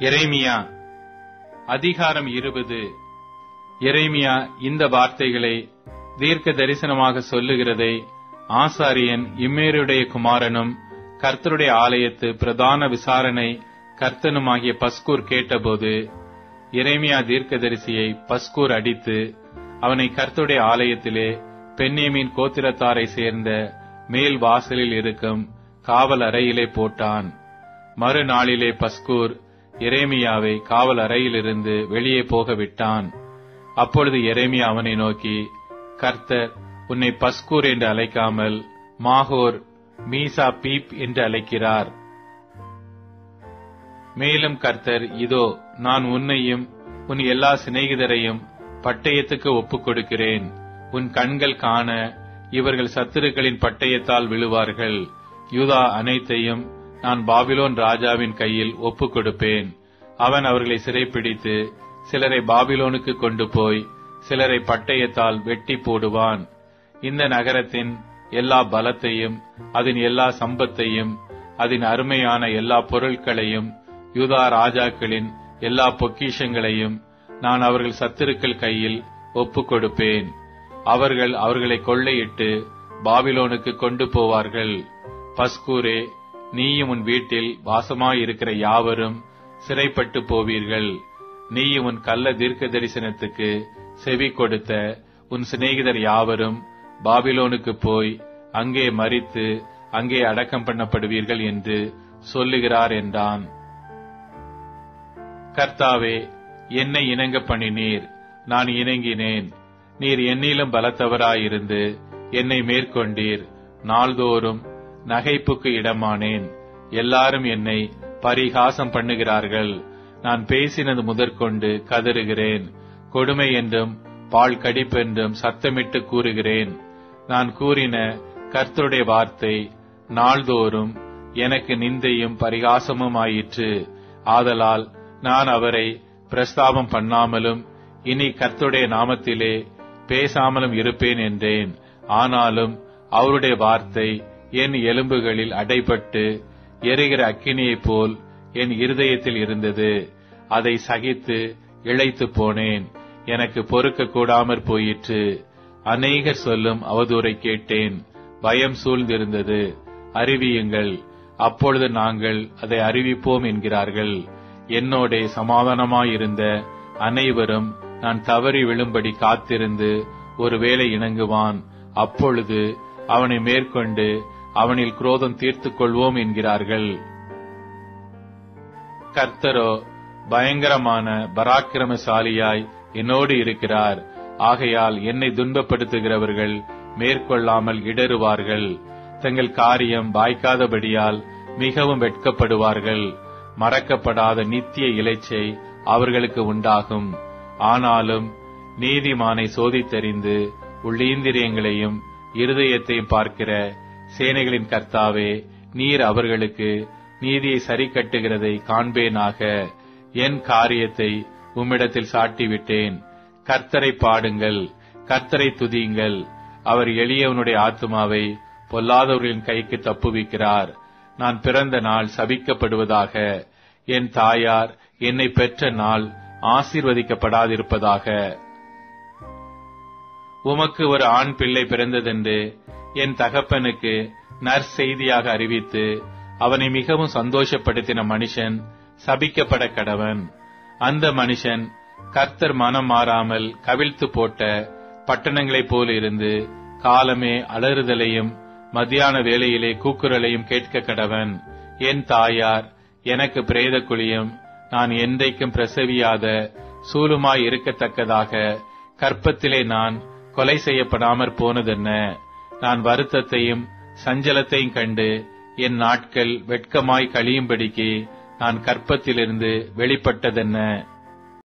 எரேமியா அதிகாரம் 20. எரேமியா இந்த வார்த்தைகளை தீர்க்க தரிசனமாக சொல்லுகிறதை ஆசாரியன் இம்மேருடைய குமாரனும் கர்த்தருடைய ஆலயத்து பிரதான விசாரணை கர்த்தனுமாகிய பஸ்கூர் கேட்டபோது, எரேமியா தீர்க்கதரிசியை பஸ்கூர் அடித்து அவனை கர்த்தருடைய ஆலயத்திலே பென்யமீன் கோத்திரத்தாரை சேர்ந்த மேல் வாசலில் இருக்கும் காவல் அறையிலே போட்டான். மறுநாளிலே பஸ்கூர் எரேமியாவை காவல் அறையிலிருந்து வெளியே போக விட்டான். அப்பொழுது எரேமியா அவனை நோக்கி, கர்த்தர் உன்னை பஸ்கூர் என்று அழைக்காமல் மாகோர் மீசா பீப் என்று அழைக்கிறார். மேலும் கர்த்தர், இதோ நான் உன்னையும் உன் எல்லா சிநேகிதரையும் பட்டயத்துக்கு ஒப்புக் கொடுக்கிறேன். உன் கண்கள் காண இவர்கள் சத்துருக்களின் பட்டயத்தால் விழுவார்கள். யூதா அனைத்தையும் நான் பாபிலோன் ராஜாவின் கையில் ஒப்புக் கொடுப்பேன். அவன் அவர்களை சிறைப்பிடித்து சிலரை பாபிலோனுக்கு கொண்டு போய் சிலரை பட்டயத்தால் வெட்டி போடுவான். இந்த நகரத்தின் எல்லா பலத்தையும் அதன் எல்லா சம்பத்தையும் அதன் அருமையான எல்லா பொருட்களையும் யூதா ராஜாக்களின் எல்லா பொக்கிஷங்களையும் நான் அவர்கள் சத்துருக்கள் கையில் ஒப்புக் கொடுப்பேன். அவர்கள் அவர்களை கொள்ளையிட்டு பாபிலோனுக்கு கொண்டு போவார்கள். பஸ்கூரே, நீயும் உன் வீட்டில் வாசமாயிருக்கிற யாவரும் சிறைப்பட்டு போவீர்கள். நீயும் உன் கள்ள தீர்க்க தரிசனத்துக்கு செவி கொடுத்த உன் சிநேகிதர் யாவரும் பாபிலோனுக்கு போய் அங்கே மரித்து அங்கே அடக்கம் பண்ணப்படுவீர்கள் என்று சொல்லுகிறார் என்றான். கர்த்தாவே, என்னை இணங்க பண்ணினீர், நான் இணங்கினேன். நீர் என்னிலும் பலத்தவராயிருந்து என்னை மேற்கொண்டீர். நாள்தோறும் நகைப்புக்கு இடமானேன். எல்லாரும் என்னை பரிகாசம் பண்ணுகிறார்கள். நான் பேசினது முதற்கொண்டு கதறுகிறேன். கொடுமை என்றும் பால் கடிப்பென்றும் சத்தமிட்டு கூறுகிறேன். நான் கூறின கர்த்தருடைய வார்த்தை நாள்தோறும் எனக்கு நிந்தையும் பரிகாசமும் ஆயிற்று. ஆதலால் நான் அவரை பிரஸ்தாபம் பண்ணாமலும் இனி கர்த்தருடைய நாமத்திலே பேசாமலும் இருப்பேன் என்றேன். ஆனாலும் அவருடைய வார்த்தை என் எலும்புகளில் அடைபட்டு எரிகிற அக்கினியைப் போல் என் இருதயத்தில் இருந்தது. அதை சகித்து இளைத்து போனேன். எனக்கு பொறுக்க கூடாமற் போயிற்று. அநேகர் சொல்லும் அவதூறை கேட்டேன். பயம் சூழ்ந்திருந்தது. அறிவியுங்கள், அப்பொழுது நாங்கள் அதை அறிவிப்போம் என்கிறார்கள். என்னோடே சமாதானமாயிருந்த அனைவரும் நான் தவறி விழும்படி காத்திருந்து ஒருவேளை இணங்குவான். அப்பொழுது அவனை மேற்கொண்டு அவனில் குரோதம் தீர்த்துக் கொள்வோம் என்கிறார்கள். கர்த்தரோ பயங்கரமான பராக்கிரமசாலியாய் என்னோடு இருக்கிறார். ஆகையால் என்னை துன்பப்படுத்துகிறவர்கள் மேற்கொள்ளாமல் இடறுவார்கள். தங்கள் காரியம் வாய்க்காதபடியால் மிகவும் வெட்கப்படுவார்கள். மறக்கப்படாத நித்திய இலைச்சை அவர்களுக்கு உண்டாகும். ஆனாலும் நீதிமானை சோதித்தறிந்து உள்ளீந்திரியங்களையும் இருதயத்தையும் பார்க்கிற சேனைகளின் கர்த்தாவே, நீர் அவர்களுக்கு நீதியை சரி கட்டுகிறதை காண்பேனாக. என் காரியத்தை உம்மிடத்தில் சாட்டிவிட்டேன். கர்த்தரை பாடுங்கள், கர்த்தரை துதியுங்கள். அவர் எளியவனுடைய ஆத்துமாவை பொல்லாதவர்களின் கைக்கு தப்புவிக்கிறார். நான் பிறந்த நாள் சபிக்கப்படுவதாக. என் தாயார் என்னை பெற்ற நாள் ஆசீர்வதிக்கப்படாதிருப்பதாக. உமக்கு ஒரு ஆண் பிள்ளை பிறந்ததென்று என் தகப்பனுக்கு நற்செய்தியாக அறிவித்து அவனை மிகவும் சந்தோஷப்படுத்தின மனுஷன் சபிக்கப்பட கடவன். அந்த மனுஷன் கர்த்தர் மனம் மாறாமல் கவிழ்த்து போட்ட பட்டணங்களைப் போல இருந்து காலமே அலறுதலையும் மத்தியான வேளையிலே கூக்குரலையும் கேட்க கடவன். என் தாயார் எனக்கு பிரேத குழியும் நான் என்றைக்கும் பிரசவியாத சூலுமாய் இருக்கத்தக்கதாக கற்பத்திலே நான் கொலை செய்யப்படாமற் போனதென்ன? நான் வருத்தத்தையும் சஞ்சலத்தையும் கண்டு என் நாட்கள் வெட்கமாய் கழியும்படிக்கு நான் கற்பத்திலிருந்து வெளிப்பட்டதென்ன?